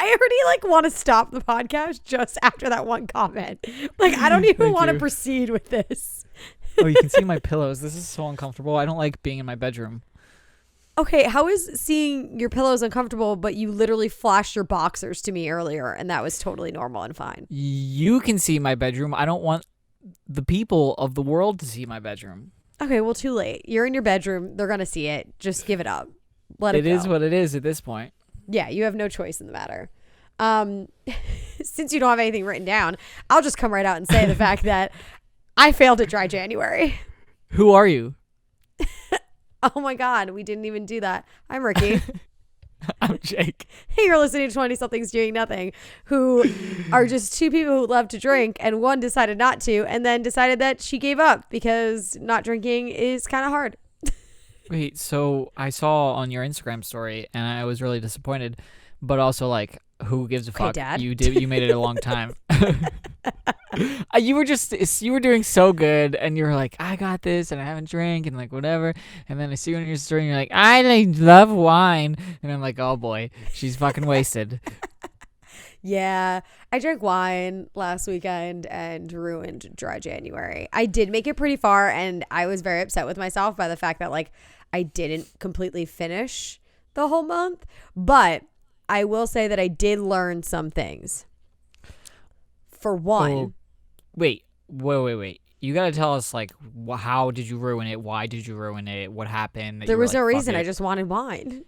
already want to stop the podcast just after that one comment. I don't even want to proceed with this. Oh, you can see my pillows. This is so uncomfortable. I don't like being in my bedroom. Okay, how is seeing your pillows uncomfortable, but you literally flashed your boxers to me earlier, and that was totally normal and fine? You can see my bedroom. I don't want the people of the world to see my bedroom. Okay, well, too late. You're in your bedroom. They're going to see it. Just give it up. Let it go. It is what it is at this point. Yeah, you have no choice in the matter. Since you don't have anything written down, I'll just come right out and say the fact that I failed at dry January. Who are you? Oh my God, we didn't even do that. I'm Ricky. I'm Jake. Hey, you're listening to 20-somethings doing nothing, who are just two people who love to drink, and one decided not to, and then decided that she gave up because not drinking is kind of hard. Wait, so I saw on your Instagram story, and I was really disappointed, but also who gives a fuck? Dad. You made it a long time. You were doing so good, and you were like, I got this, and I haven't drank, and whatever. And then I see you on your story, and you're like, I love wine, and I'm like, oh boy, she's fucking wasted. Yeah, I drank wine last weekend and ruined dry January. I did make it pretty far, and I was very upset with myself by the fact that I didn't completely finish the whole month, but I will say that I did learn some things. For one. Oh, wait. You got to tell us, how did you ruin it? Why did you ruin it? What happened? There was no reason. I just wanted wine.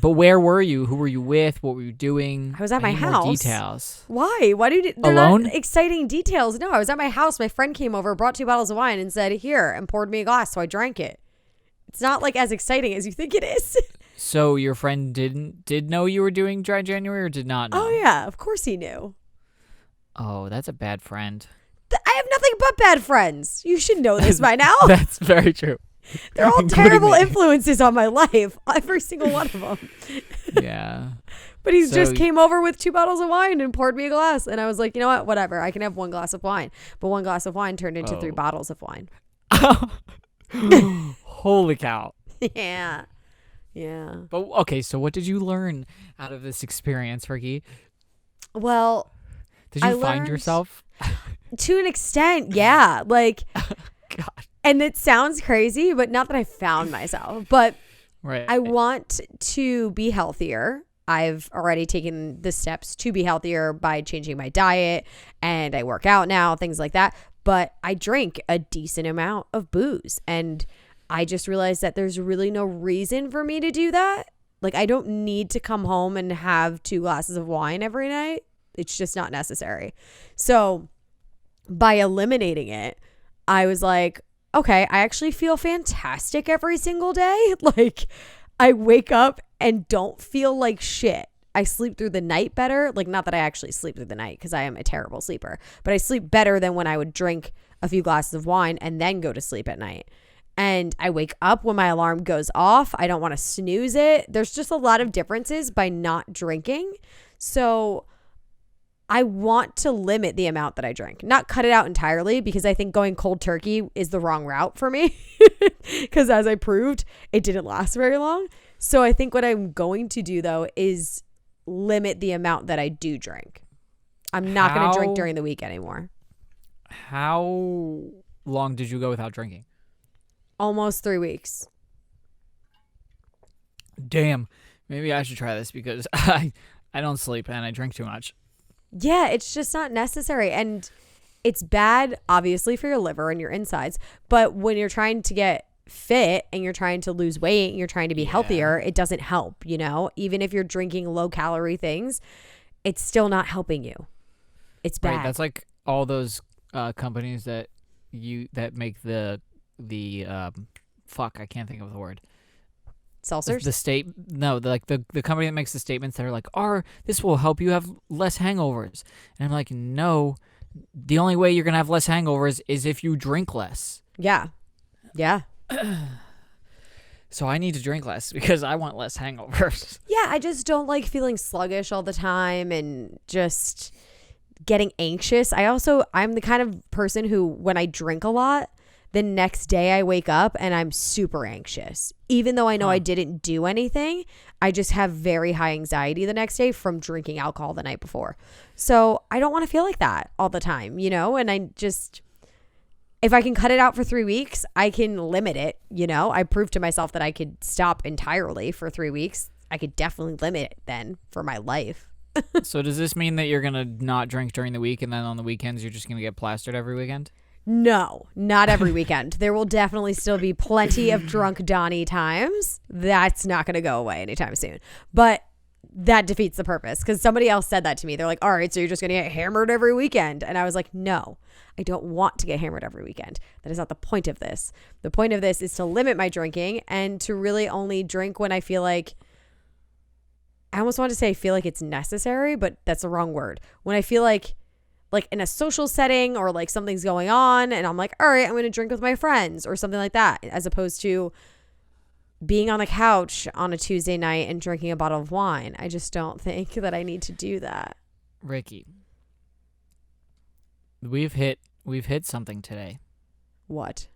But where were you? Who were you with? What were you doing? I was at my house. More details. Why? Why do you... They're alone? Not exciting details. No, I was at my house. My friend came over, brought 2 bottles of wine and said, here, and poured me a glass, so I drank it. It's not as exciting as you think it is. So your friend did know you were doing dry January or did not know? Oh, yeah. Of course he knew. Oh, that's a bad friend. I have nothing but bad friends. You should know this by now. That's very true. They're all terrible influences on my life. Every single one of them. Yeah. But he just came over with 2 bottles of wine and poured me a glass. And I was like, you know what? Whatever. I can have 1 glass of wine. But 1 glass of wine turned into 3 bottles of wine. Holy cow. Yeah. Yeah. But okay, so what did you learn out of this experience, Ricky? Well, did you find yourself? To an extent, yeah. God. And it sounds crazy, but not that I found myself. But right. I want to be healthier. I've already taken the steps to be healthier by changing my diet, and I work out now, things like that. But I drink a decent amount of booze, and I just realized that there's really no reason for me to do that. I don't need to come home and have 2 glasses of wine every night. It's just not necessary. So by eliminating it, I was like, okay, I actually feel fantastic every single day. I wake up and don't feel like shit. I sleep through the night better. Not that I actually sleep through the night because I am a terrible sleeper, but I sleep better than when I would drink a few glasses of wine and then go to sleep at night. And I wake up when my alarm goes off. I don't want to snooze it. There's just a lot of differences by not drinking. So I want to limit the amount that I drink, not cut it out entirely, because I think going cold turkey is the wrong route for me because as I proved, it didn't last very long. So I think what I'm going to do though is limit the amount that I do drink. I'm not going to drink during the week anymore. How long did you go without drinking? Almost 3 weeks. Damn. Maybe I should try this because I don't sleep and I drink too much. Yeah, it's just not necessary. And it's bad, obviously, for your liver and your insides. But when you're trying to get fit and you're trying to lose weight and you're trying to be healthier, it doesn't help, Even if you're drinking low calorie things, it's still not helping you. It's bad. Right, that's like all those companies that make the fuck, I can't think of the word. Seltzers? The company that makes the statements that are like, this will help you have less hangovers. And I'm like, no, the only way you're going to have less hangovers is if you drink less. Yeah. Yeah. So I need to drink less because I want less hangovers. Yeah, I just don't like feeling sluggish all the time and just getting anxious. I'm the kind of person who, when I drink a lot, the next day I wake up and I'm super anxious. Even though I know I didn't do anything, I just have very high anxiety the next day from drinking alcohol the night before. So I don't want to feel like that all the time, and I just, if I can cut it out for 3 weeks, I can limit it. I proved to myself that I could stop entirely for 3 weeks. I could definitely limit it then for my life. So does this mean that you're going to not drink during the week and then on the weekends you're just going to get plastered every weekend? No, not every weekend. There will definitely still be plenty of drunk Donnie times. That's not going to go away anytime soon. But that defeats the purpose, because somebody else said that to me. They're like, all right, so you're just going to get hammered every weekend. And I was like, no, I don't want to get hammered every weekend. That is not the point of this. The point of this is to limit my drinking and to really only drink when I feel like, I almost want to say I feel like it's necessary, but that's the wrong word. When I feel like in a social setting or like something's going on and I'm like, all right, I'm going to drink with my friends or something like that, as opposed to being on the couch on a Tuesday night and drinking a bottle of wine. I just don't think that I need to do that. Ricky, we've hit something today. What?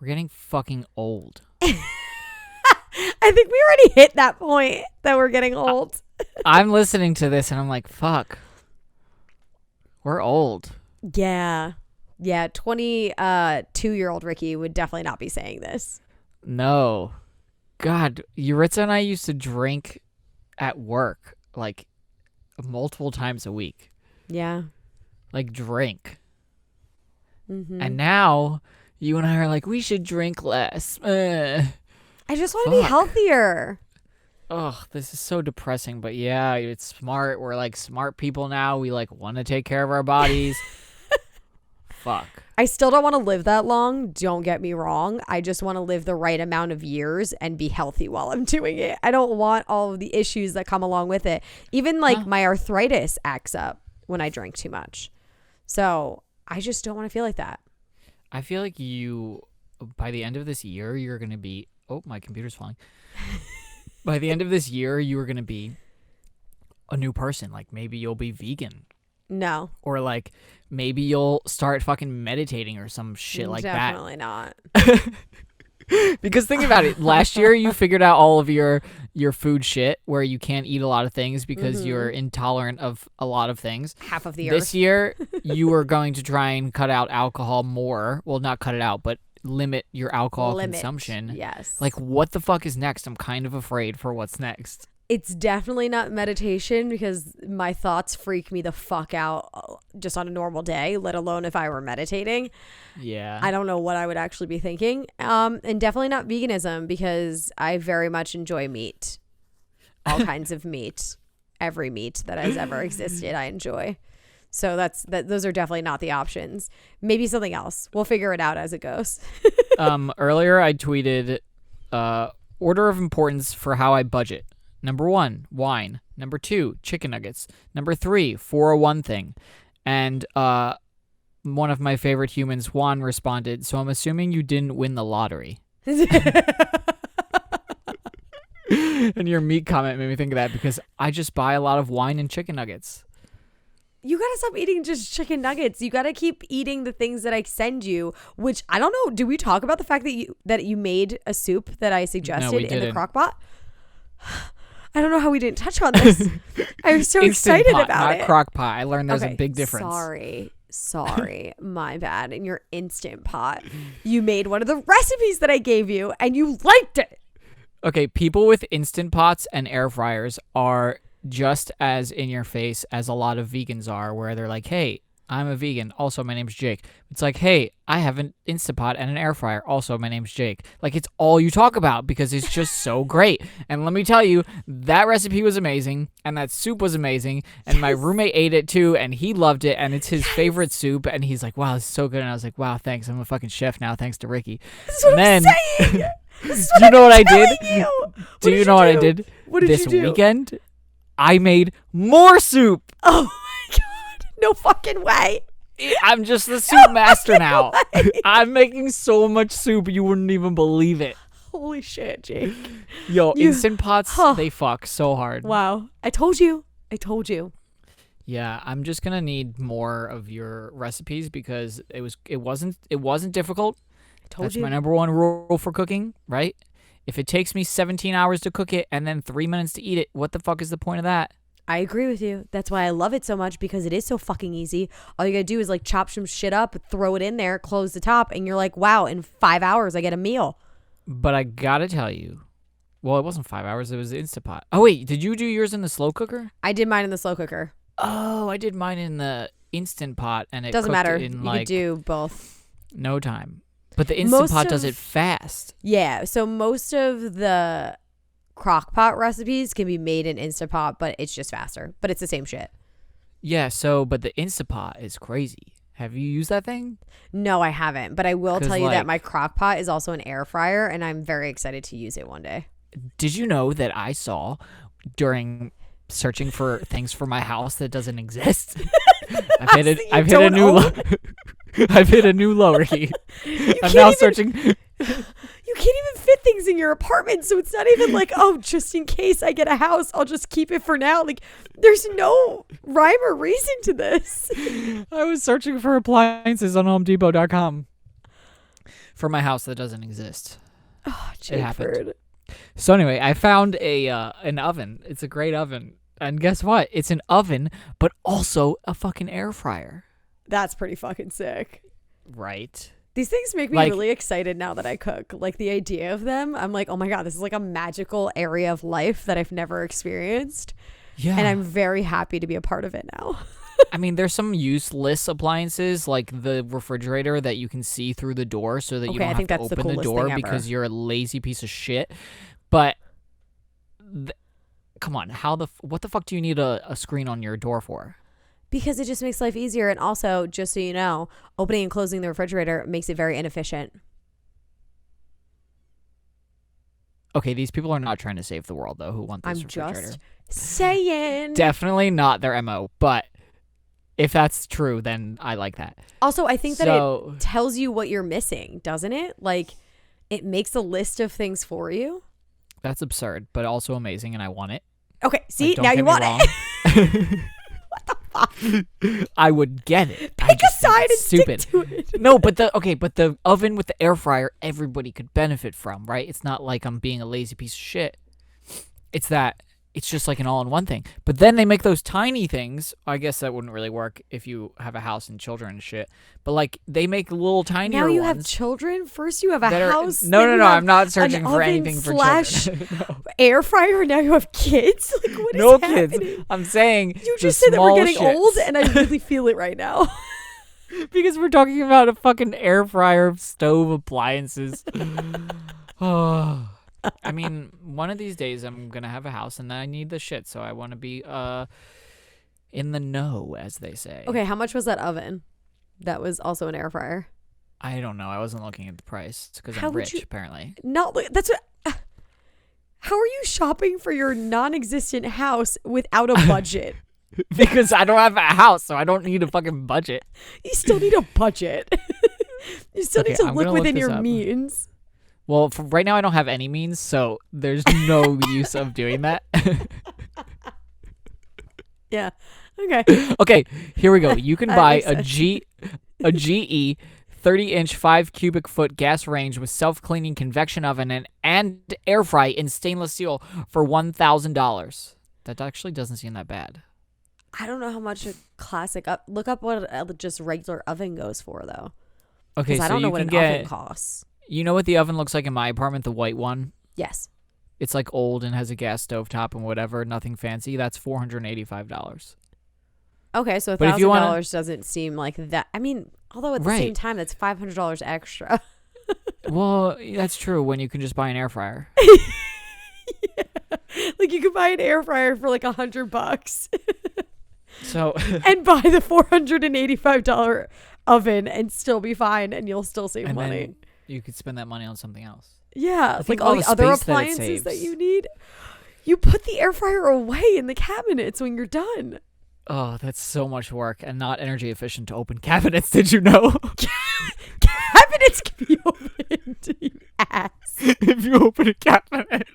We're getting fucking old. I think we already hit that point that we're getting old. I'm listening to this and I'm like, fuck. We're old. Yeah. 22-year-old Ricky would definitely not be saying this. No. God, Yuritsa and I used to drink at work like multiple times a week. Yeah. Like drink. Mm-hmm. And now you and I are like, we should drink less. I just want to be healthier. Ugh, this is so depressing, but yeah, it's smart. We're like smart people now. We like want to take care of our bodies. Fuck. I still don't want to live that long. Don't get me wrong. I just want to live the right amount of years and be healthy while I'm doing it. I don't want all of the issues that come along with it. Even like my arthritis acts up when I drink too much. So I just don't want to feel like that. I feel like by the end of this year, you're going to be, oh, my computer's falling. By the end of this year, you are going to be a new person. Like maybe you'll be vegan. No. Or like maybe you'll start fucking meditating or some shit like Definitely not. Because think about it. Last year you figured out all of your food shit where you can't eat a lot of things because you're intolerant of a lot of things. Half of the This earth. year you are going to try and cut out alcohol more. Well, not cut it out, but limit your alcohol consumption. Yes. Like what the fuck is next? I'm kind of afraid for what's next. It's definitely not meditation, because my thoughts freak me the fuck out just on a normal day, let alone if I were meditating. Yeah. I don't know what I would actually be thinking. And definitely not veganism, because I very much enjoy meat. All kinds of meat. Every meat that has ever existed, I enjoy. So those are definitely not the options. Maybe something else. We'll figure it out as it goes. Earlier I tweeted order of importance for how I budget. Number 1, wine. Number 2, chicken nuggets. Number 3, 401 thing. And one of my favorite humans, Juan, responded, so I'm assuming you didn't win the lottery. And your meat comment made me think of that, because I just buy a lot of wine and chicken nuggets. You gotta stop eating just chicken nuggets. You gotta keep eating the things that I send you, which I don't know. Do we talk about the fact that you made a soup that I suggested in the crock pot? I don't know how we didn't touch on this. I was so Instant excited pot, about not it. Crock pot. I learned there's a big difference. Sorry. My bad. In your Instant Pot, you made one of the recipes that I gave you and you liked it. Okay, people with Instant Pots and air fryers are just as in your face as a lot of vegans are, where they're like, hey, I'm a vegan. Also, my name's Jake. It's like, hey, I have an Instant Pot and an air fryer. Also, my name's Jake. Like, it's all you talk about because it's just so great. And let me tell you, that recipe was amazing and that soup was amazing. And my roommate ate it too and he loved it and it's his favorite soup. And he's like, wow, this is so good. And I was like, wow, thanks. I'm a fucking chef now, thanks to Ricky. This is what I'm saying. This is what do you know what I telling did? you. Do you know what I did? What did this you do? weekend? I made more soup. Oh my God. No fucking way. I'm just the soup master now. I'm making so much soup you wouldn't even believe it. Holy shit, Jake. Yo, Instant Pots, they fuck so hard. Wow. I told you. Yeah, I'm just gonna need more of your recipes because it wasn't difficult. I told That's you. my number one rule for cooking, right? If it takes me 17 hours to cook it and then 3 minutes to eat it, what the fuck is the point of that? I agree with you. That's why I love it so much, because it is so fucking easy. All you gotta do is like chop some shit up, throw it in there, close the top, and you're like, wow, in 5 hours I get a meal. But I gotta tell you, well, it wasn't 5 hours. It was the Instapot. Oh wait, did you do yours in the slow cooker? I did mine in the slow cooker. Oh, I did mine in the Instant Pot, and it Doesn't cooked matter. in You like could do both. no time. But the Instant Pot does it fast. Yeah, so most of the crock pot recipes can be made in Instapot, but it's just faster. But it's the same shit. Yeah. But the Instant Pot is crazy. Have you used that thing? No, I haven't. But I will 'Cause, tell you that like- my crock pot is also an air fryer, and I'm very excited to use it one day. Did you know that I saw during searching for things for my house that doesn't exist? I've hit So you I've hit a don't new own I've hit a new lower key. I'm now searching. You can't even fit things in your apartment, so it's not even like, oh, just in case I get a house, I'll just keep it for now. Like, there's no rhyme or reason to this. I was searching for appliances on HomeDepot.com for my house that doesn't exist. Oh, It happened. Jake-ford. So anyway, I found an oven. It's a great oven. And guess what? It's an oven, but also a fucking air fryer. That's pretty fucking sick. Right. These things make me Like- really excited now that I cook. Like, the idea of them, I'm like, oh my God, this is like a magical area of life that I've never experienced. Yeah. And I'm very happy to be a part of it now. I mean, there's some useless appliances like the refrigerator that you can see through the door so that you Okay, I don't think have that's to the open the coolest door thing ever. because you're a lazy piece of shit. But come on, what the fuck do you need a screen on your door for? Because it just makes life easier. And also, just so you know, opening and closing the refrigerator makes it very inefficient. Okay, these people are not trying to save the world though. Who want this I'm refrigerator? just saying. Definitely not their MO, but if that's true, then I like that. Also, I think that So- it tells you what you're missing, doesn't it? Like, it makes a list of things for you. That's absurd, but also amazing, and I want it. Okay, see, Like, don't now get you me want wrong. it. What the fuck? I would get it. I Pick a just think side and it's stupid. stick to it. No, but the oven with the air fryer, everybody could benefit from, right? It's not like I'm being a lazy piece of shit. It's that it's just like an all-in-one thing. But then they make those tiny things. I guess that wouldn't really work if you have a house and children and shit. But like they make little tinier Now you ones. have children. First, you have a that are- house. No, then no, you no. have I'm not an searching for oven anything for slash children. No. air fryer. Now you have kids. Like, what is No happening? kids. I'm saying You the just said that we're small getting shits. old, and I really feel it right now. Because we're talking about a fucking air fryer, stove, appliances. Oh. I mean, one of these days I'm going to have a house and I need the shit, so I want to be in the know, as they say. Okay, how much was that oven? That was also an air fryer. I don't know. I wasn't looking at the price because How I'm would rich, you- apparently. Not that's what. How are you shopping for your non-existent house without a budget? Because I don't have a house, so I don't need a fucking budget. You still need a budget. You still need Okay, to I'm look gonna look within this your up. means. Well, for right now I don't have any means, so there's no use of doing that. Yeah. Okay. Okay, here we go. You can That buy makes a sense. GE 30-inch 5 cubic foot gas range with self-cleaning convection oven and air fry in stainless steel for $1,000. That actually doesn't seem that bad. I don't know how much a classic look up what just regular oven goes for though. Okay, Because so I don't know you what can an get. oven costs. You know what the oven looks like in my apartment, the white one. Yes. It's like old and has a gas stove top and whatever, nothing fancy. That's $485. Okay, so But if you wanna- $1,000 doesn't seem like that. I mean, although at the same Right. time, that's $500 extra. Well, that's true when you can just buy an air fryer. Yeah. Like you could buy an air fryer for like $100 So and buy the $485 oven and still be fine, and you'll still save and money. then you could spend that money on something else. Yeah, think like all all the the other space that it appliances that saves. you need. You put the air fryer away in the cabinets when you're done. Oh, that's so much work and not energy efficient to open cabinets. Did you know? Cabinets can be opened, you ass. If you open a cabinet,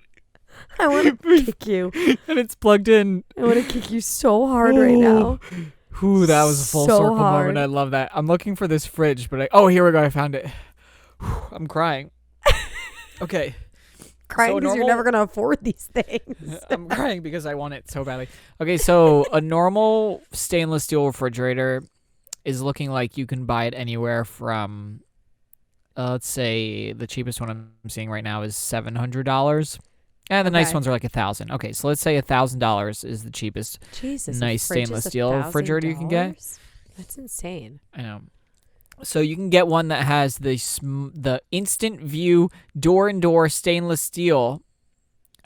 I want to kick you. And it's plugged in. I want to kick you so hard right now. Ooh, that was a full So circle hard. moment. I love that. I'm looking for this fridge, but oh, here we go. I found it. I'm crying. Okay. Crying So a because you're normal- never going to afford these things. I'm crying because I want it so badly. Okay, so a normal stainless steel refrigerator is looking like you can buy it anywhere from, let's say the cheapest one I'm seeing right now is $700. And the nice Okay. ones are like $1,000. Okay, so let's say $1,000 is the cheapest. Jesus. Nice a fridge stainless is steel refrigerator you can get. $1,000? That's insane. I know. So you can get one that has the instant view door-and-door stainless steel.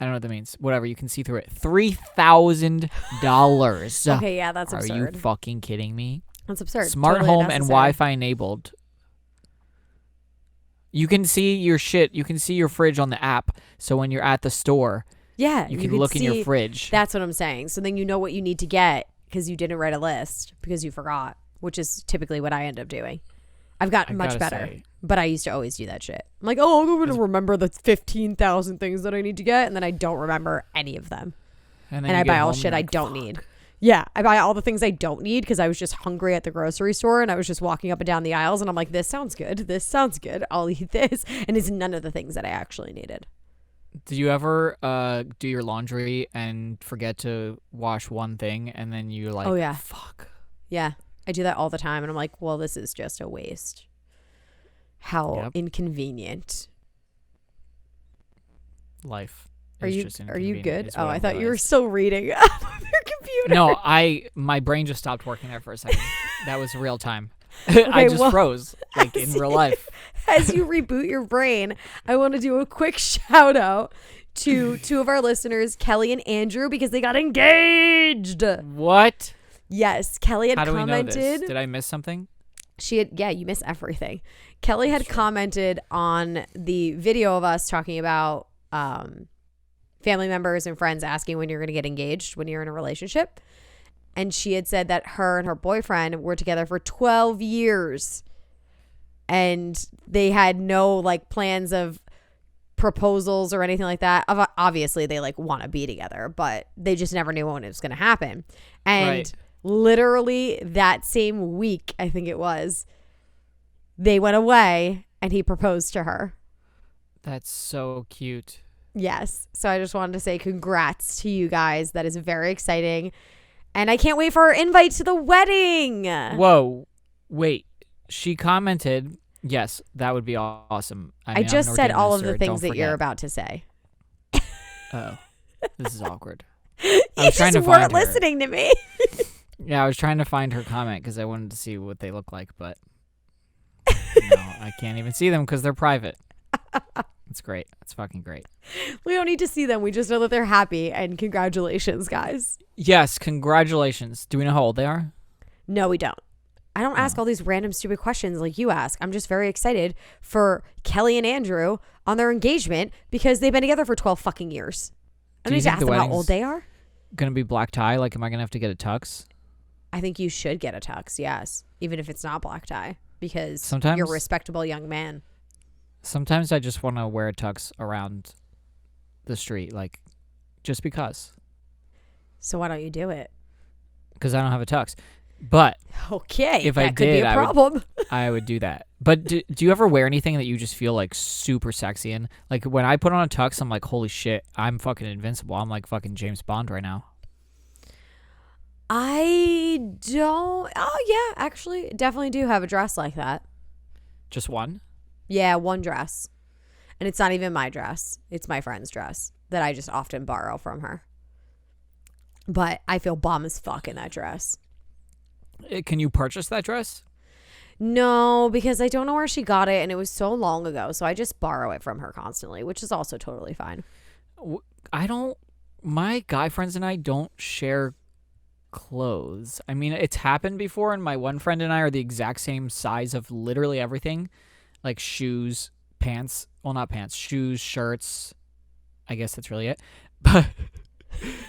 I don't know what that means. Whatever, you can see through it. $3,000. Okay, yeah, that's Are absurd. you fucking kidding me? That's absurd. Smart Totally home and unnecessary. Wi-Fi enabled. You can see your shit. You can see your fridge on the app. So when you're at the store, Yeah, you can look in your fridge. That's what I'm saying. So then you know what you need to get because you didn't write a list because you forgot, which is typically what I end up doing. I've gotten I much gotta better, say- but I used to always do that shit. I'm like, oh, I'm going to remember the 15,000 things that I need to get, and then I don't remember any of them. And And I buy all shit I don't need. Yeah, I buy all the things I don't need because I was just hungry at the grocery store and I was just walking up and down the aisles and I'm like, this sounds good. This sounds good. I'll eat this. And it's none of the things that I actually needed. Did you ever do your laundry and forget to wash one thing and then you're like, Oh, yeah. fuck. Yeah, I do that all the time. And I'm like, well, this is just a waste. How Yep. inconvenient. Life. Are is you just good? inconvenient, is what I I thought you were realized. still reading your computer. No, my brain just stopped working there for a second. That was real time. I just well, froze, like in real life. As you reboot your brain, I want to do a quick shout out to two of our listeners, Kelly and Andrew, because they got engaged. What? Yes, Kelly had How do we know this? commented. Did I miss something? You miss everything. Kelly had commented on the video of us talking about family members and friends asking when you're going to get engaged when you're in a relationship. And she had said that her and her boyfriend were together for 12 years. And they had no like plans of proposals or anything like that. Obviously, they like want to be together, but they just never knew when it was going to happen. And Right. literally that same week, I think it was, they went away and he proposed to her. That's so cute. Yes. So I just wanted to say congrats to you guys. That is very exciting. And I can't wait for our invite to the wedding. Whoa. Wait. She commented, yes, that would be awesome. I mean, I'm just an said ordained all of minister, the things don't that you're forget. about to say. Oh, this is awkward. You I was trying just to weren't find her. listening to me. Yeah, I was trying to find her comment because I wanted to see what they look like, but no, I can't even see them because they're private. It's great. It's fucking great. We don't need to see them. We just know that they're happy. And congratulations, guys. Yes, congratulations. Do we know how old they are? No, we don't. I don't ask all these random stupid questions like you ask. I'm just very excited for Kelly and Andrew on their engagement because they've been together for 12 fucking years. I Do don't you need to think ask the them how wedding's old they are. Gonna be black tie? Like, am I gonna have to get a tux? I think you should get a tux, yes, even if it's not black tie because Sometimes- you're a respectable young man. Sometimes I just want to wear a tux around the street, like, just because. So why don't you do it? Because I don't have a tux. But Okay, If that I could be did, a I would- problem. I would do that. But do you ever wear anything that you just feel like super sexy in? Like when I put on a tux, I'm like, holy shit, I'm fucking invincible. I'm like fucking James Bond right now. I don't. Oh yeah, actually, definitely do have a dress like that. Just one? Yeah, one dress. And it's not even my dress. It's my friend's dress that I just often borrow from her. But I feel bomb as fuck in that dress. Can you purchase that dress? No, because I don't know where she got it and it was so long ago. So I just borrow it from her constantly, which is also totally fine. My guy friends and I don't share clothes. I mean, it's happened before, and my one friend and I are the exact same size of literally everything. Like shoes, pants. Well, not pants. Shoes, shirts. I guess that's really it. But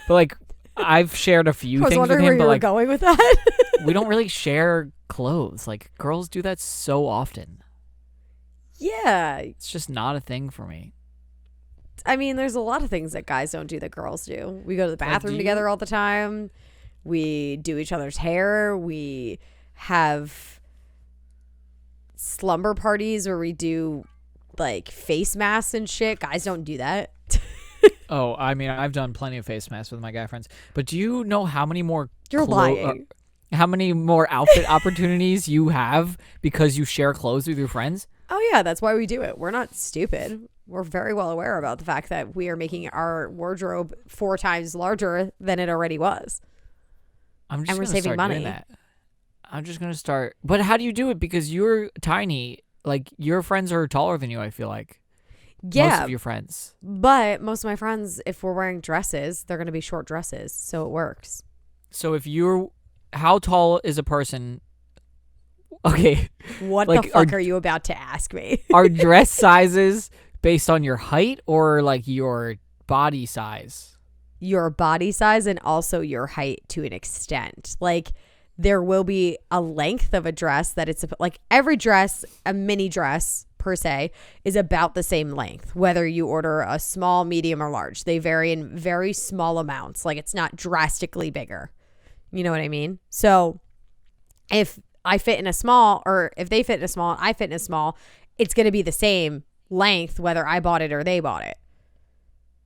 like, I've shared a few I was things with wondering where him, you but were like, going with that. we don't really share clothes. Like, girls do that so often. Yeah. It's just not a thing for me. I mean, there's a lot of things that guys don't do that girls do. We go to the bathroom together all the time. We do each other's hair. We have slumber parties where we do like face masks and shit. Guys don't do that. Oh, I mean, I've done plenty of face masks with my guy friends. But do you know how many more You're lying. How many more outfit opportunities you have because you share clothes with your friends? Oh, yeah, that's why we do it. We're not stupid. We're very well aware about the fact that we are making our wardrobe 4 times larger than it already was. I'm just we're gonna saving start money. doing that. I'm just going to start. But how do you do it? Because you're tiny. Like, your friends are taller than you, I feel like. Yeah. Most of your friends. But most of my friends, if we're wearing dresses, they're going to be short dresses. So it works. So if you're... How tall is a person... Okay. What like, the fuck are you about to ask me? Are dress sizes based on your height or like your body size? Your body size and also your height to an extent. Like there will be a length of a dress that it's like every dress, a mini dress per se, is about the same length, whether you order a small, medium, or large. They vary in very small amounts. Like it's not drastically bigger. You know what I mean? So if I fit in a small, or if they fit in a small and I fit in a small, it's going to be the same length whether I bought it or they bought it.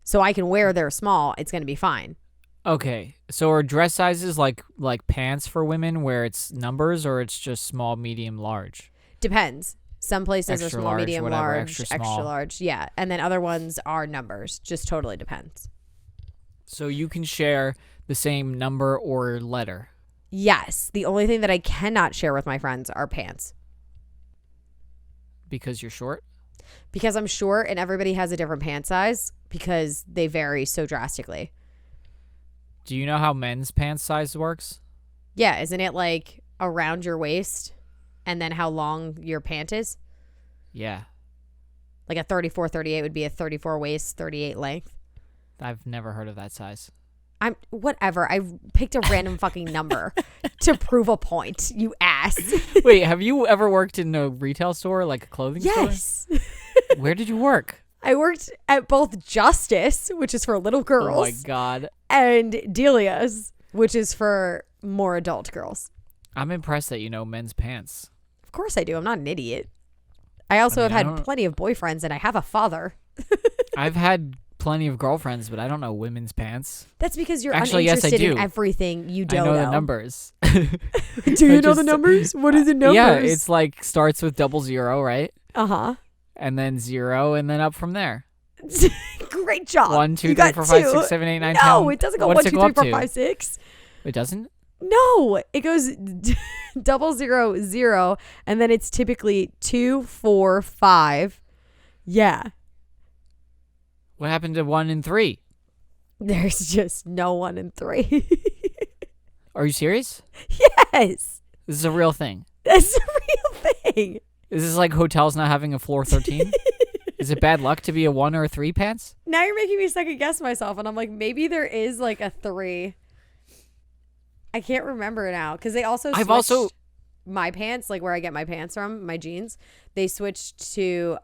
So I can wear their small. It's going to be fine. Okay. So are dress sizes like pants for women where it's numbers or it's just small, medium, large? Depends. Some places Extra are small, large, medium, whatever, large, extra small. large. Yeah. And then other ones are numbers. Just totally depends. So you can share the same number or letter? Yes. The only thing that I cannot share with my friends are pants. Because you're short? Because I'm short and everybody has a different pant size because they vary so drastically. Do you know how men's pants size works? Yeah. Isn't it like around your waist and then how long your pant is? Yeah. Like a 34, 38 would be a 34 waist, 38 length. I've never heard of that size. I'm whatever. I picked a random fucking number to prove a point. You ass. Wait, have you ever worked in a retail store, like a clothing store? Yes. Where did you work? I worked at both Justice, which is for little girls. Oh my God. And Delia's, which is for more adult girls. I'm impressed that you know men's pants. Of course I do. I'm not an idiot. I also have had plenty of boyfriends and I have a father. I've had plenty of girlfriends, but I don't know women's pants. That's because you're Actually, yes, I uninterested do. in everything you don't I know the numbers. Do you know the numbers? What is the numbers? Yeah, it's like starts with 00, right? Uh-huh. And then 0, and then up from there. Great job. 1, 2, You 3, got 4, 5, 6, two. 7, 8, 9, No, 10. it doesn't go What's 1, 2, it 3, go 4, up 5, 6. to? It doesn't? No, it goes 000, and then it's typically 2, 4, 5. Yeah. What happened to 1 and 3? There's just no 1 and 3. Are you serious? Yes. This is a real thing. That's a real thing. Is this like hotels not having a floor 13? Is it bad luck to be a 1 or a 3 pants? Now you're making me second guess myself, and I'm like, maybe there is like a 3. I can't remember now because they also switched my pants, like where I get my pants from, my jeans. They switched to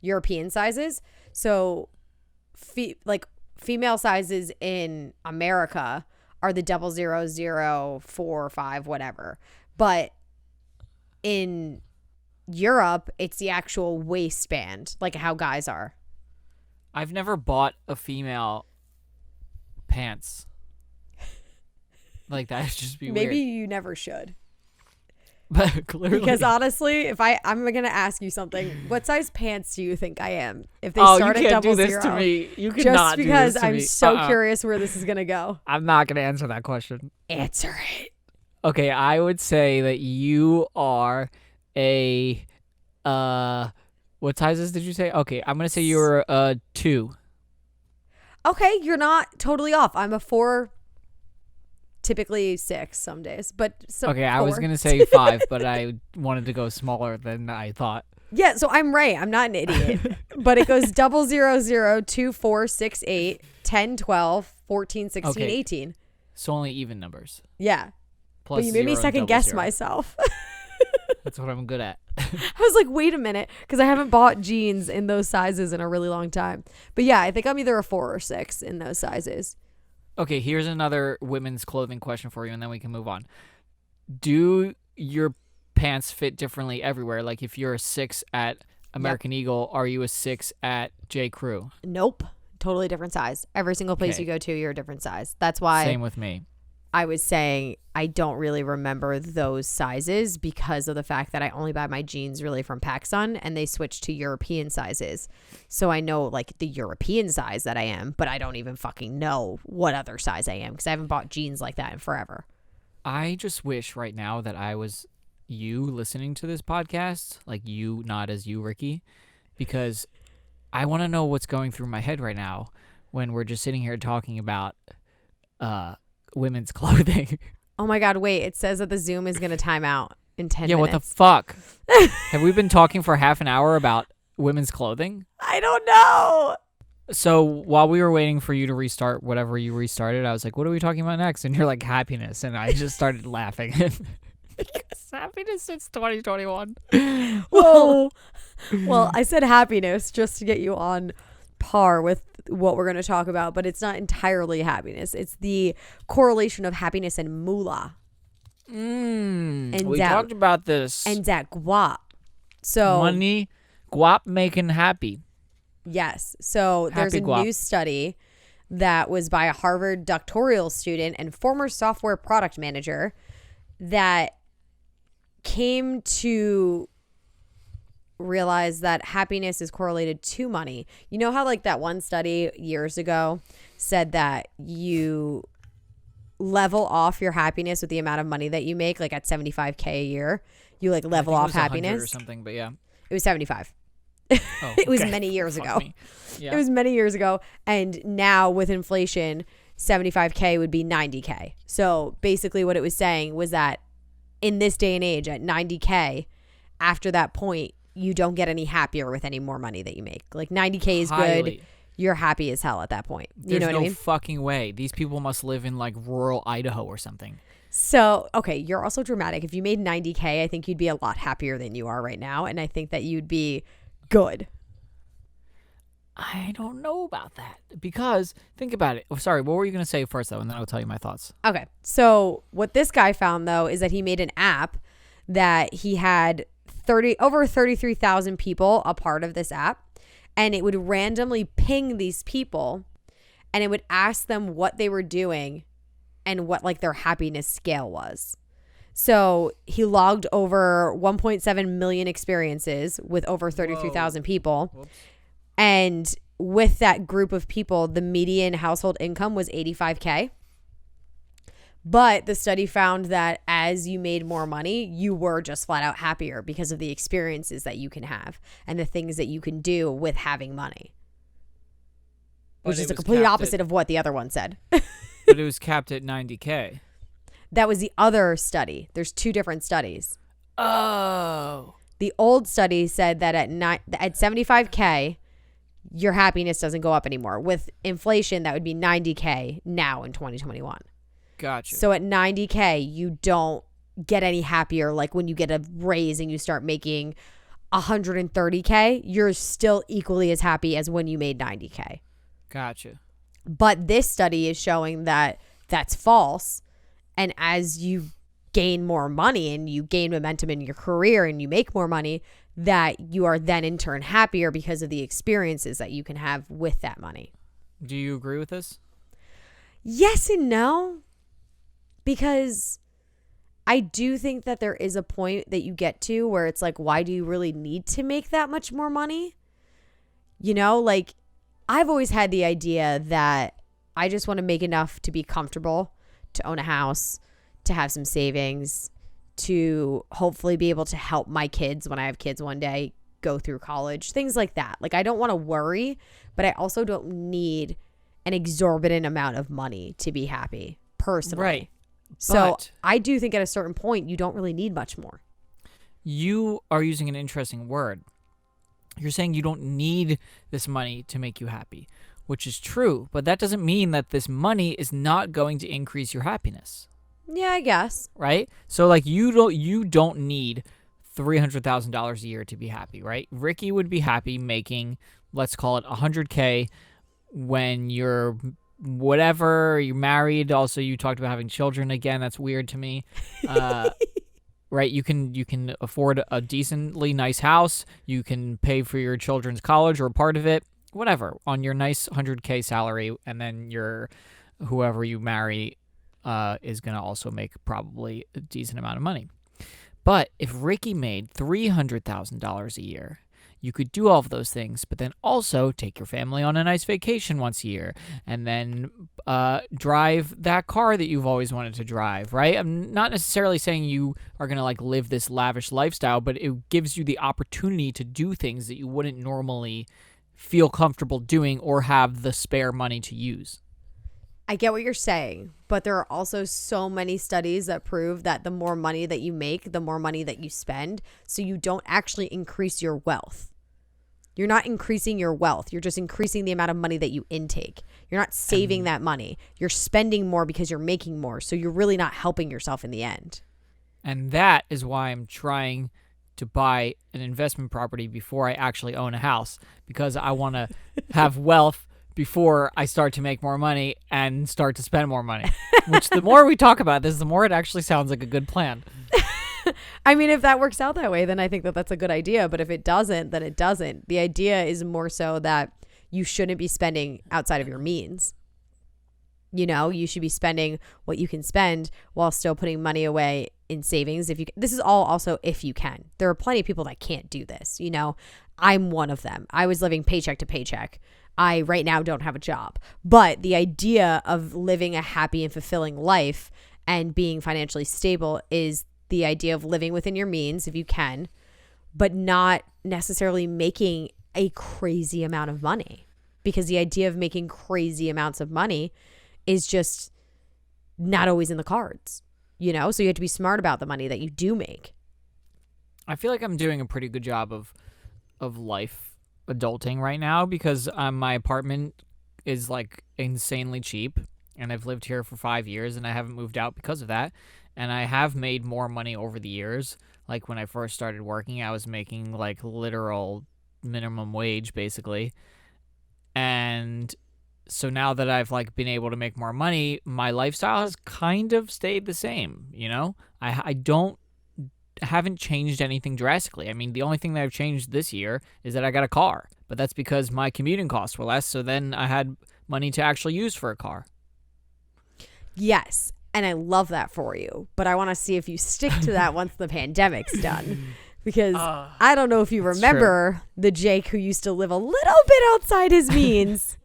European sizes. So female sizes in America are the 000, 4, 5, whatever. But in Europe, it's the actual waistband, like how guys are. I've never bought a female pants. Like that would just be Maybe weird. you never should. But clearly. Because honestly, if I'm gonna ask you something, what size pants do you think I am? If they Oh, start you at can't do 00, this to me. You just cannot do because this to I'm me. so curious where this is gonna go. I'm not gonna answer that question. Answer it. Okay, I would say that you are a what sizes did you say? Okay, I'm gonna say you're a 2. Okay, you're not totally off. I'm a 4, typically 6 some days, but okay, I was 4. gonna say 5, but I wanted to go smaller than I thought. Yeah, so I'm right. I'm not an idiot. But it goes 000, 2, 4, 6, 8, 10, 12, 14, 16, Okay. 18. So only even numbers. Yeah. Plus But you made me 0 and second guess 00. myself. That's what I'm good at. I was like, wait a minute, because I haven't bought jeans in those sizes in a really long time. But yeah, I think I'm either a 4 or 6 in those sizes. Okay, here's another women's clothing question for you, and then we can move on. Do your pants fit differently everywhere? Like if you're a 6 at American Eagle, are you a 6 at J. Crew? Nope. Totally different size. Every single place you go to, you're a different size. That's why Same with me. I was saying I don't really remember those sizes because of the fact that I only buy my jeans really from PacSun, and they switch to European sizes. So I know like the European size that I am, but I don't even fucking know what other size I am because I haven't bought jeans like that in forever. I just wish right now that I was you listening to this podcast, like you, not as you, Ricky, because I want to know what's going through my head right now when we're just sitting here talking about women's clothing. Oh my God, wait. It says that the Zoom is going to time out in 10 minutes. Yeah, what the fuck? Have we been talking for half an hour about women's clothing? I don't know. So while we were waiting for you to restart whatever you restarted, I was like, what are we talking about next? And you're like, happiness. And I just started laughing. Because happiness since 2021. Well, I said happiness just to get you on par with what we're going to talk about, but it's not entirely happiness. It's the correlation of happiness and moolah. We talked about this. And that guap. So money, guap making happy. Yes. So there's a new study that was by a Harvard doctoral student and former software product manager that came to realize that happiness is correlated to money. You know how like that one study years ago said that you level off your happiness with the amount of money that you make, like at $75K a year, you like level off happiness or something, but yeah, it was 75. Oh, it was many years ago. Yeah. It was many years ago. And now with inflation, 75K would be 90K. So basically what it was saying was that in this day and age at 90K, after that point, you don't get any happier with any more money that you make. Like 90K is good. You're happy as hell at that point. You know what I mean? There's no fucking way. These people must live in like rural Idaho or something. So, okay, you're also dramatic. If you made 90K, I think you'd be a lot happier than you are right now. And I think that you'd be good. I don't know about that because think about it. Oh, sorry, what were you going to say first though? And then I'll tell you my thoughts. Okay. So what this guy found though is that he made an app that he had over 33,000 people a part of this app, and it would randomly ping these people and it would ask them what they were doing and what like their happiness scale was. So he logged over 1.7 million experiences with over 33,000 people. Whoops. And with that group of people, the median household income was 85K. But the study found that as you made more money, you were just flat out happier because of the experiences that you can have and the things that you can do with having money. Which is the complete opposite of what the other one said. But it was capped at 90K. That was the other study. There's two different studies. Oh. The old study said that at 75K, your happiness doesn't go up anymore. With inflation, that would be 90K now in 2021. Gotcha. So at 90K, you don't get any happier. Like when you get a raise and you start making 130K, you're still equally as happy as when you made 90K. Gotcha. But this study is showing that that's false. And as you gain more money and you gain momentum in your career and you make more money, that you are then in turn happier because of the experiences that you can have with that money. Do you agree with this? Yes and no. Because I do think that there is a point that you get to where it's like, why do you really need to make that much more money? You know, like I've always had the idea that I just want to make enough to be comfortable, to own a house, to have some savings, to hopefully be able to help my kids when I have kids one day go through college, things like that. Like I don't want to worry, but I also don't need an exorbitant amount of money to be happy personally. Right. So But I do think at a certain point, you don't really need much more. you are using an interesting word. You're saying you don't need this money to make you happy, which is true, but that doesn't mean that this money is not going to increase your happiness. Yeah, I guess. Right? So like you don't need $300,000 a year to be happy, right? Ricky would be happy making, let's call it $100K when you're whatever, you're married. Also, you talked about having children again. That's weird to me. Right? You can afford a decently nice house. You can pay for your children's college or part of it, whatever, on your nice 100K salary, and then whoever you marry is going to also make probably a decent amount of money. But if Ricky made $300,000 a year, you could do all of those things, but then also take your family on a nice vacation once a year, and then drive that car that you've always wanted to drive, right? I'm not necessarily saying you are going to like live this lavish lifestyle, but it gives you the opportunity to do things that you wouldn't normally feel comfortable doing or have the spare money to use. I get what you're saying, but there are also so many studies that prove that the more money that you make, the more money that you spend. So you don't actually increase your wealth. You're not increasing your wealth. You're just increasing the amount of money that you intake. You're not saving that money. You're spending more because you're making more. So you're really not helping yourself in the end. And that is why I'm trying to buy an investment property before I actually own a house, because I want to have wealth before I start to make more money and start to spend more money. Which the more we talk about this, the more it actually sounds like a good plan. I mean, if that works out that way, then I think that that's a good idea. But if it doesn't, then it doesn't. The idea is more so that you shouldn't be spending outside of your means. You know, you should be spending what you can spend while still putting money away in savings. This is all also if you can. There are plenty of people that can't do this. You know, I'm one of them. I was living paycheck to paycheck. I right now don't have a job. But the idea of living a happy and fulfilling life and being financially stable is the idea of living within your means if you can, but not necessarily making a crazy amount of money, because the idea of making crazy amounts of money is just not always in the cards, you know? So you have to be smart about the money that you do make. I feel like I'm doing a pretty good job of life adulting right now, because my apartment is like insanely cheap, and I've lived here for 5 years and I haven't moved out because of that. And I have made more money over the years. Like when I first started working, I was making like literal minimum wage basically. And so now that I've like been able to make more money, my lifestyle has kind of stayed the same, you know? I haven't changed anything drastically. I mean, the only thing that I've changed this year is that I got a car, but that's because my commuting costs were less, so then I had money to actually use for a car. Yes, and I love that for you, but I want to see if you stick to that once the pandemic's done. Because I don't know if you remember the Jake who used to live a little bit outside his means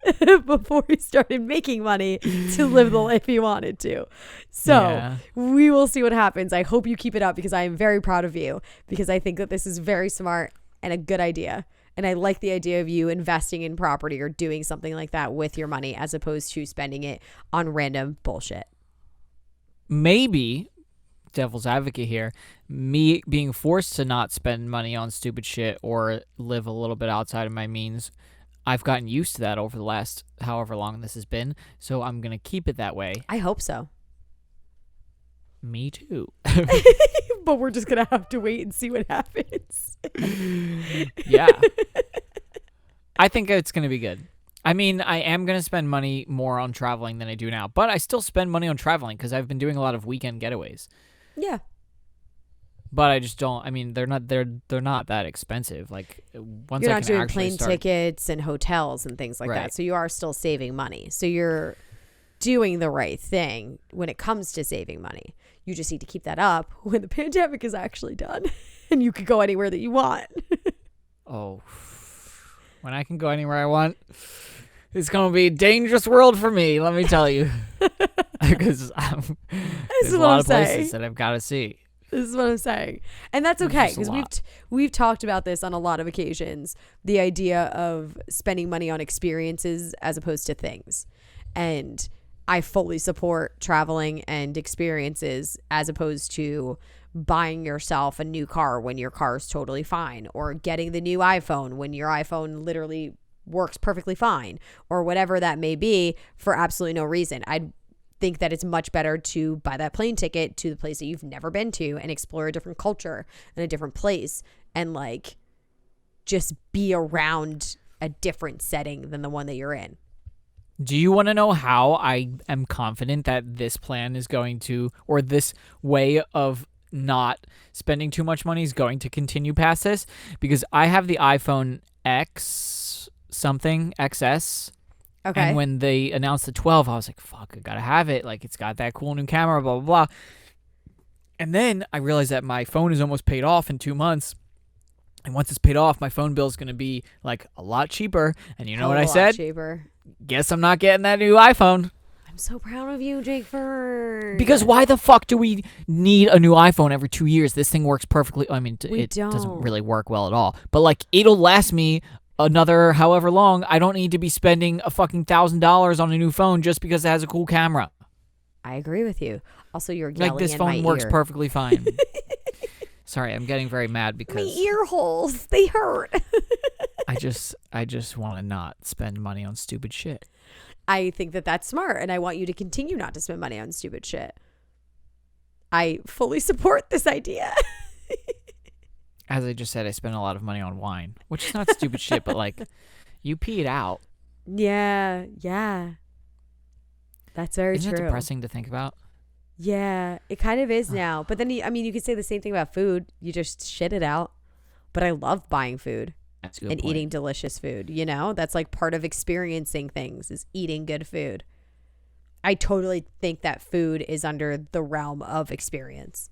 before he started making money to live the life he wanted to. So we will see what happens. I hope you keep it up, because I am very proud of you, because I think that this is very smart and a good idea. And I like the idea of you investing in property or doing something like that with your money as opposed to spending it on random bullshit. Maybe, devil's advocate here, me being forced to not spend money on stupid shit or live a little bit outside of my means, I've gotten used to that over the last however long this has been, so I'm going to keep it that way. I hope so. Me too. But we're just going to have to wait and see what happens. Yeah. I think it's going to be good. I mean, I am going to spend money more on traveling than I do now, but I still spend money on traveling because I've been doing a lot of weekend getaways. Yeah. But I just don't. I mean, they're not that expensive. Like once you're I not can doing actually plane start, tickets and hotels and things like that. So you are still saving money. So you're doing the right thing when it comes to saving money. You just need to keep that up when the pandemic is actually done and you can go anywhere that you want. Oh, when I can go anywhere I want, it's going to be a dangerous world for me, let me tell you. Because there's a lot of places that I've got to see. This is what I'm saying. And that's okay, because we've talked about this on a lot of occasions, the idea of spending money on experiences as opposed to things. And I fully support traveling and experiences as opposed to buying yourself a new car when your car is totally fine, or getting the new iPhone when your iPhone literally works perfectly fine, or whatever that may be, for absolutely no reason. I'd think that it's much better to buy that plane ticket to the place that you've never been to and explore a different culture and a different place and like just be around a different setting than the one that you're in. Do you want to know how I am confident that this plan is going to, or this way of not spending too much money is going to continue past this? Because I have the iPhone X something, XS. Okay. And when they announced the 12, I was like, fuck, I gotta have it. Like, it's got that cool new camera, blah, blah, blah. And then I realized that my phone is almost paid off in 2 months. And once it's paid off, my phone bill is going to be like a lot cheaper. And you know what I said? Cheaper. Guess I'm not getting that new iPhone. I'm so proud of you, Jake Fern. Because why the fuck do we need a new iPhone every 2 years? This thing works perfectly. I mean, it doesn't really work well at all. But like, it'll last me another however long. I don't need to be spending a fucking $1,000 on a new phone just because it has a cool camera. I agree with you. Also, you're yelling like this in phone my works ear. perfectly fine. Sorry, I'm getting very mad because my ear holes, they hurt. I just want to not spend money on stupid shit. I think that that's smart, and I want you to continue not to spend money on stupid shit. I fully support this idea. As I just said, I spend a lot of money on wine, which is not stupid shit, but like, you pee it out. Yeah. That's very Isn't true. it depressing to think about? Yeah, it kind of is now. But then, you could say the same thing about food. You just shit it out. But I love buying food That's a good and point. eating delicious food. You know, that's like part of experiencing things is eating good food. I totally think that food is under the realm of experience.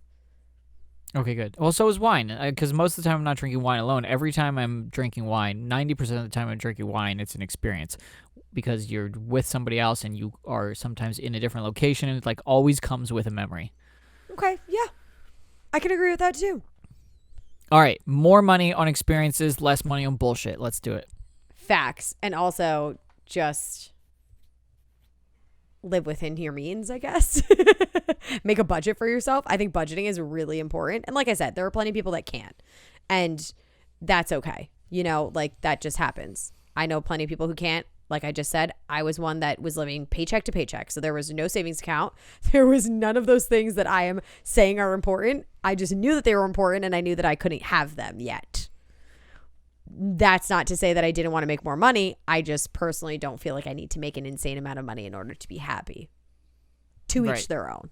Okay, good. Well, so is wine, because most of the time I'm not drinking wine alone. Every time I'm drinking wine, 90% of the time I'm drinking wine, it's an experience. Because you're with somebody else and you are sometimes in a different location, and it like always comes with a memory. Okay, yeah. I can agree with that too. All right, more money on experiences, less money on bullshit. Let's do it. Facts. And also just live within your means, I guess. Make a budget for yourself. I think budgeting is really important. And like I said, there are plenty of people that can't. And that's okay. You know, like that just happens. I know plenty of people who can't. Like I just said, I was one that was living paycheck to paycheck. So there was no savings account. There was none of those things that I am saying are important. I just knew that they were important and I knew that I couldn't have them yet. That's not to say that I didn't want to make more money. I just personally don't feel like I need to make an insane amount of money in order to be happy. To Right. each their own.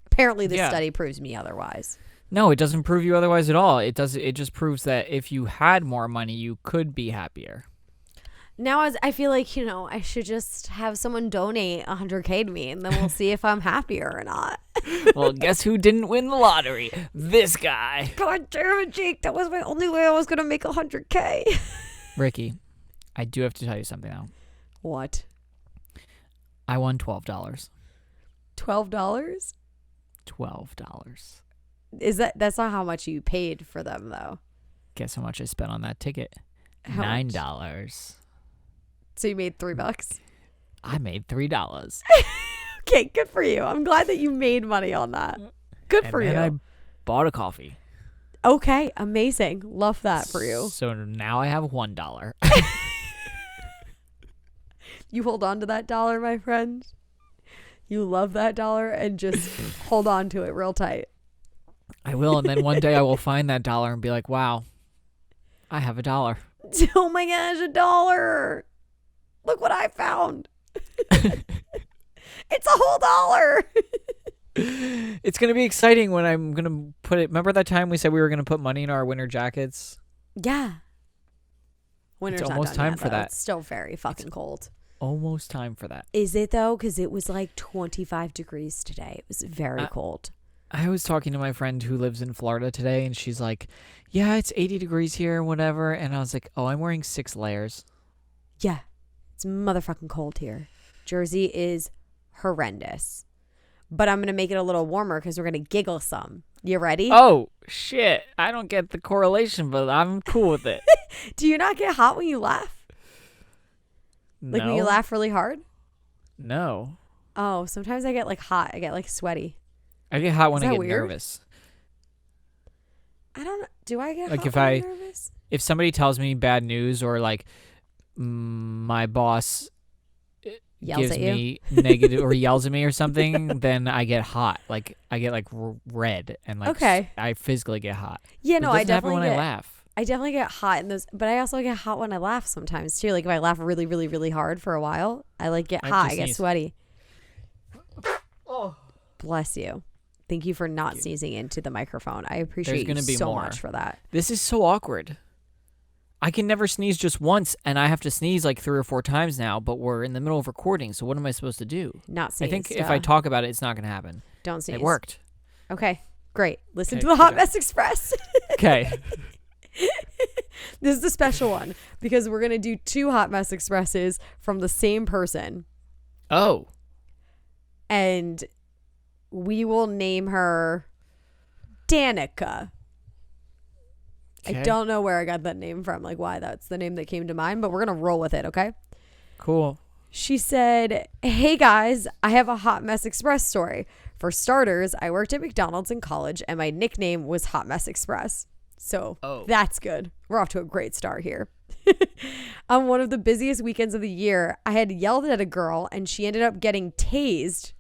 Apparently this Yeah. study proves me otherwise. No, it doesn't prove you otherwise at all. It just proves that if you had more money, you could be happier. Now I feel like, I should just have someone donate $100K to me and then we'll see if I'm happier or not. Well, guess who didn't win the lottery? This guy. God damn it, Jake. That was my only way I was going to make $100K. Ricky, I do have to tell you something now. What? I won $12. $12? $12. That's not how much you paid for them though. Guess how much I spent on that ticket? How much? $9. So you made $3? I made $3. Okay, good for you. I'm glad that you made money on that. Good for you. And then I bought a coffee. Okay, amazing. Love that for you. So now I have $1. You hold on to that dollar, my friend. You love that dollar and just hold on to it real tight. I will, and then one day I will find that dollar and be like, wow, I have $1. Oh my gosh, $1. Look what I found. It's a whole dollar. It's going to be exciting when I'm going to put it. Remember that time we said we were going to put money in our winter jackets? Yeah. Winter's almost not done time yet, for though. that. It's still very fucking cold. Almost time for that. Is it though? Because it was like 25 degrees today. It was very cold. I was talking to my friend who lives in Florida today, and she's like, yeah, it's 80 degrees here, whatever. And I was like, oh, I'm wearing 6 layers. Yeah. It's motherfucking cold here. Jersey is horrendous. But I'm going to make it a little warmer because we're going to giggle some. You ready? Oh, shit. I don't get the correlation, but I'm cool with it. Do you not get hot when you laugh? Like No. when you laugh really hard? No. Oh, sometimes I get like hot. I get like sweaty. I get hot when Is I that get weird? nervous. I don't know. Do I get Like hot if when I- I'm nervous? If somebody tells me bad news or like my boss Yells gives at you? me negative or yells at me or something, then I get hot. Like I get like red and like Okay. I physically get hot. Yeah, But no, it I doesn't happen definitely when get I laugh. I definitely get hot in those, but I also get hot when I laugh sometimes too. Like if I laugh really, really, really hard for a while, I like get I have hot. to I get sneeze. sweaty. Oh. Bless you. Thank you for not you. sneezing into the microphone. I appreciate gonna you be so more. much for that. This is so awkward. I can never sneeze just once, and I have to sneeze like 3 or 4 times now, but we're in the middle of recording, so what am I supposed to do? Not sneeze. I think if I talk about it, it's not going to happen. Don't sneeze. It worked. Okay, great. Listen Okay, to the good Hot job. Mess Express. Okay. This is the special one because we're going to do 2 Hot Mess Expresses from the same person. Oh. And we will name her Danica. Okay. I don't know where I got that name from, like why that's the name that came to mind, but we're going to roll with it, okay? Cool. She said, "Hey guys, I have a Hot Mess Express story. For starters, I worked at McDonald's in college and my nickname was Hot Mess Express. So that's good. We're off to a great start here. On one of the busiest weekends of the year, I had yelled at a girl and she ended up getting tased.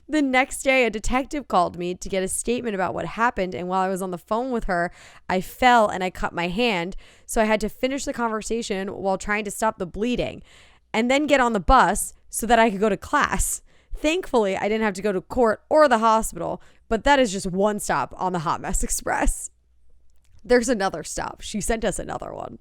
The next day, a detective called me to get a statement about what happened. And while I was on the phone with her, I fell and I cut my hand. So I had to finish the conversation while trying to stop the bleeding and then get on the bus so that I could go to class. Thankfully, I didn't have to go to court or the hospital, but that is just one stop on the Hot Mess Express. There's another stop. She sent us another one.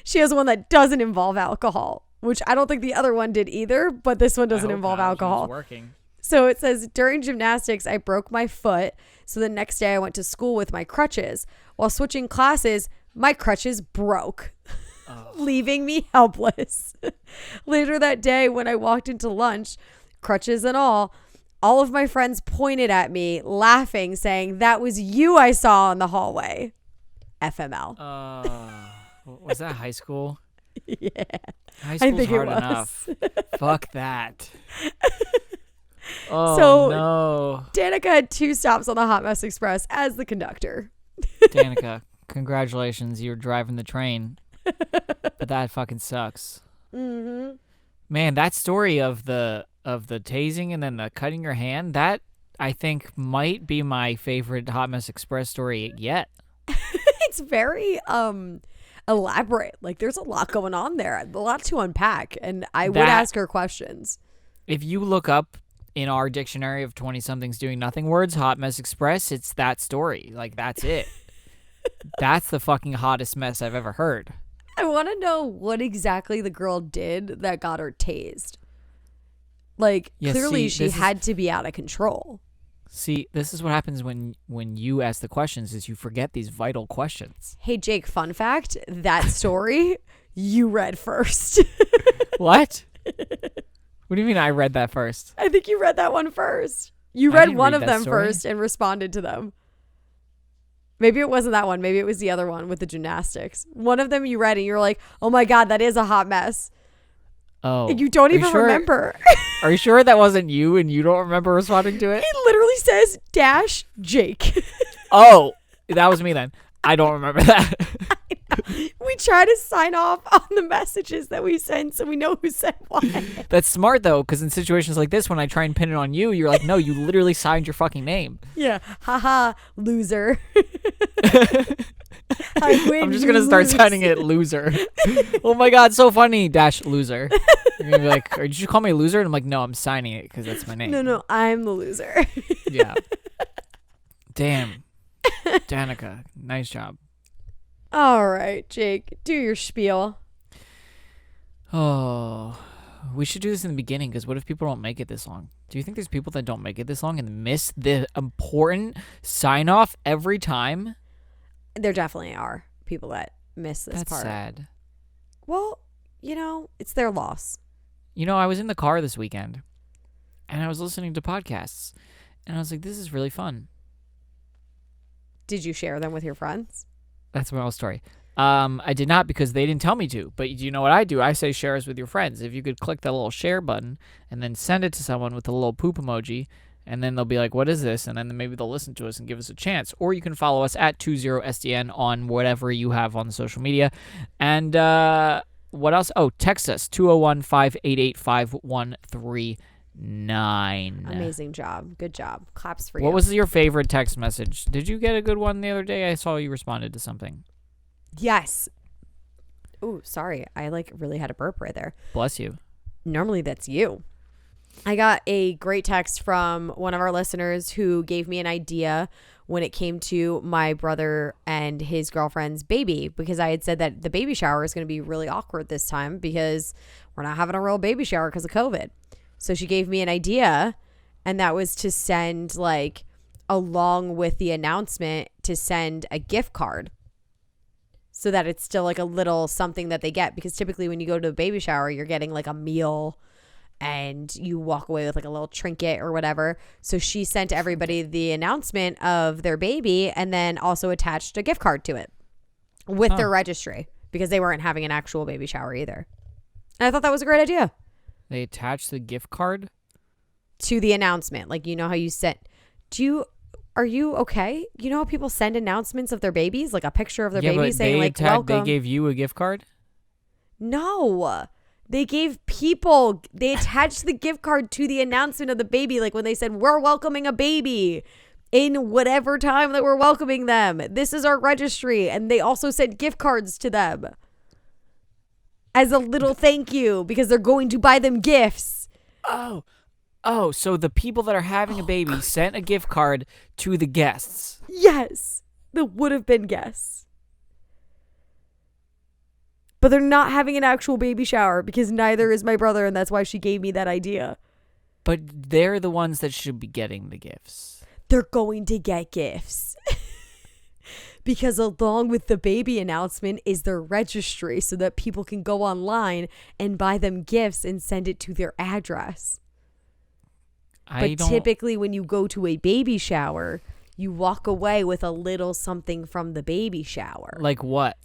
She has one that doesn't involve alcohol, which I don't think the other one did either, but this one doesn't involve alcohol. Working. So it says, during gymnastics, I broke my foot. So the next day I went to school with my crutches. While switching classes, my crutches broke, leaving me helpless. Later that day, when I walked into lunch, crutches and all of my friends pointed at me, laughing, saying, "That was you I saw in the hallway." FML. Was that high school? Yeah. High school's think it hard was. enough. Fuck that. Oh, So- no. Danica had 2 stops on the Hot Mess Express as the conductor. Danica, congratulations. You're driving the train. But that fucking sucks. Mm-hmm. Man, that story of the tasing and then the cutting your hand, that I think might be my favorite Hot Mess Express story yet. It's very elaborate. Like there's a lot going on there, a lot to unpack, and I would ask her questions. If you look up in our dictionary of 20-somethings doing nothing words, Hot Mess Express, it's that story. Like, that's it. That's the fucking hottest mess I've ever heard. I want to know what exactly the girl did that got her tased. Like, Yeah, clearly see, she this is- had to be out of control. See, this is what happens when you ask the questions is you forget these vital questions. Hey, Jake, fun fact, that story you read first. What? What do you mean I read that first? I think you read that one first. You I read didn't one read of that them story. first and responded to them. Maybe it wasn't that one. Maybe it was the other one with the gymnastics. One of them you read and you're like, oh my God, that is a hot mess. Oh. And you don't Are you even sure? remember. Are you sure that wasn't you and you don't remember responding to it? It literally says dash Jake. Oh, that was me then. I don't remember that. We try to sign off on the messages that we send so we know who sent what. That's smart, though, because in situations like this, when I try and pin it on you, you're like, no, you literally signed your fucking name. Yeah. Haha, loser. I win, I'm just you going to start lose. signing it loser. Oh my God, so funny, dash loser. You're going to be like, did you call me a loser? And I'm like, no, I'm signing it because that's my name. No, I'm the loser. Yeah. Damn. Danica, nice job. All right, Jake, do your spiel. Oh, we should do this in the beginning because what if people don't make it this long? Do you think there's people that don't make it this long and miss the important sign off every time? There definitely are people that miss this That's part. sad. Well, it's their loss. I was in the car this weekend and I was listening to podcasts and I was like, this is really fun. Did you share them with your friends? That's my whole story. I did not because they didn't tell me to. But you know what I do? I say share us with your friends. If you could click that little share button and then send it to someone with a little poop emoji, and then they'll be like, what is this? And then maybe they'll listen to us and give us a chance. Or you can follow us at 20SDN on whatever you have on social media. And What else? Oh, text us 201-588-5139. Amazing job. Good job. Claps for you. What was your favorite text message? Did you get a good one the other day? I saw you responded to something. Yes. Oh, sorry. I really had a burp right there. Bless you. Normally that's you. I got a great text from one of our listeners who gave me an idea when it came to my brother and his girlfriend's baby, because I had said that the baby shower is going to be really awkward this time because we're not having a real baby shower because of COVID. So she gave me an idea, and that was to send along with the announcement to send a gift card so that it's still a little something that they get, because typically when you go to a baby shower, you're getting a meal and you walk away with a little trinket or whatever. So she sent everybody the announcement of their baby and then also attached a gift card to it with their registry, because they weren't having an actual baby shower either. And I thought that was a great idea. They attached the gift card to the announcement. You know how you sent, are you okay? You know how people send announcements of their babies, a picture of their baby saying welcome. They gave you a gift card? No. They gave people, they attached the gift card to the announcement of the baby. When they said, we're welcoming a baby in whatever time that we're welcoming them. This is our registry. And they also sent gift cards to them as a little thank you, because they're going to buy them gifts. Oh, so the people that are having a baby sent a gift card to the guests. Yes, that would have been guests. But they're not having an actual baby shower because neither is my brother, and that's why she gave me that idea. But they're the ones that should be getting the gifts. They're going to get gifts. Because along with the baby announcement is their registry, so that people can go online and buy them gifts and send it to their address. But typically when you go to a baby shower, you walk away with a little something from the baby shower. Like what?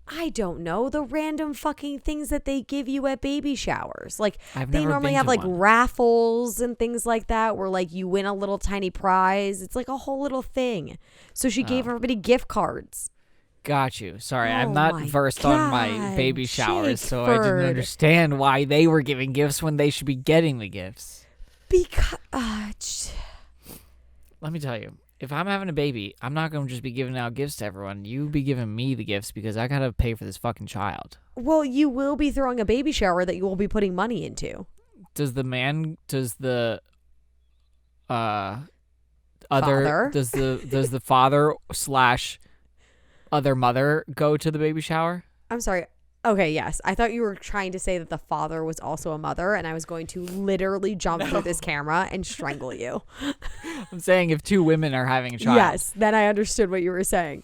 I don't know. The random fucking things that they give you at baby showers. They normally have raffles and things like that where you win a little tiny prize. It's a whole little thing. So she gave everybody gift cards. Got you. Sorry, I'm not versed on my baby showers, so I didn't Jakeford. understand why they were giving gifts when they should be getting the gifts. Because Let me tell you, if I'm having a baby, I'm not going to just be giving out gifts to everyone. You be giving me the gifts because I got to pay for this fucking child. well, you will be throwing a baby shower that you will be putting money into. Does the Father? does the father / other mother go to the baby shower? I'm sorry. Okay, yes. I thought you were trying to say that the father was also a mother, and I was going to literally jump through this camera and strangle you. I'm saying if two women are having a child. Yes, then I understood what you were saying.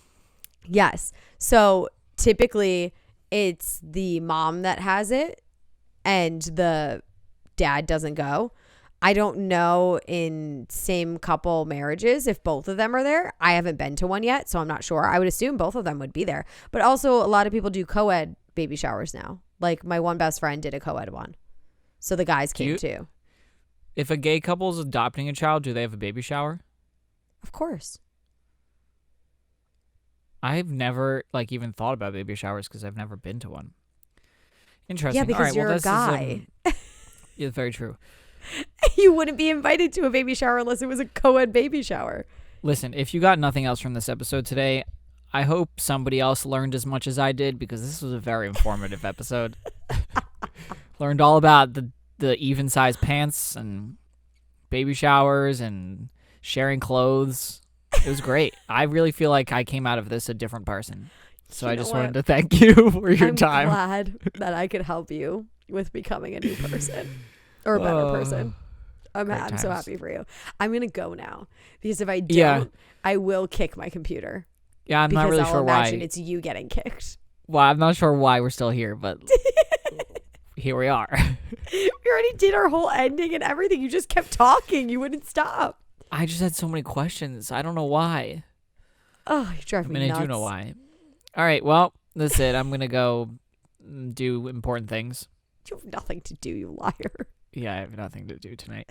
Yes. So typically it's the mom that has it and the dad doesn't go. I don't know in same couple marriages if both of them are there. I haven't been to one yet, so I'm not sure. I would assume both of them would be there. But also a lot of people do co-ed baby showers now. My one best friend did a co-ed one. So the guys came too. If a gay couple is adopting a child, do they have a baby shower? Of course. I've never even thought about baby showers because I've never been to one. Interesting. Yeah, because All right, you're well, a guy. Yeah, very true. You wouldn't be invited to a baby shower unless it was a co-ed baby shower. Listen, if you got nothing else from this episode today, I hope somebody else learned as much as I did, because this was a very informative episode. Learned all about the even-sized pants and baby showers and sharing clothes. It was great. I really feel like I came out of this a different person. So I just wanted to thank you for your time. I'm glad that I could help you with becoming a new person or a better person. I'm so happy for you. I'm going to go now because if I don't, I will kick my computer. Yeah, I'm not really sure why. Imagine it's you getting kicked. Well, I'm not sure why we're still here, but here we are. We already did our whole ending and everything. You just kept talking. You wouldn't stop. I just had so many questions. I don't know why. Oh, you drive me nuts. I do know why. All right, well, that's it. I'm going to go do important things. You have nothing to do, you liar. Yeah, I have nothing to do tonight.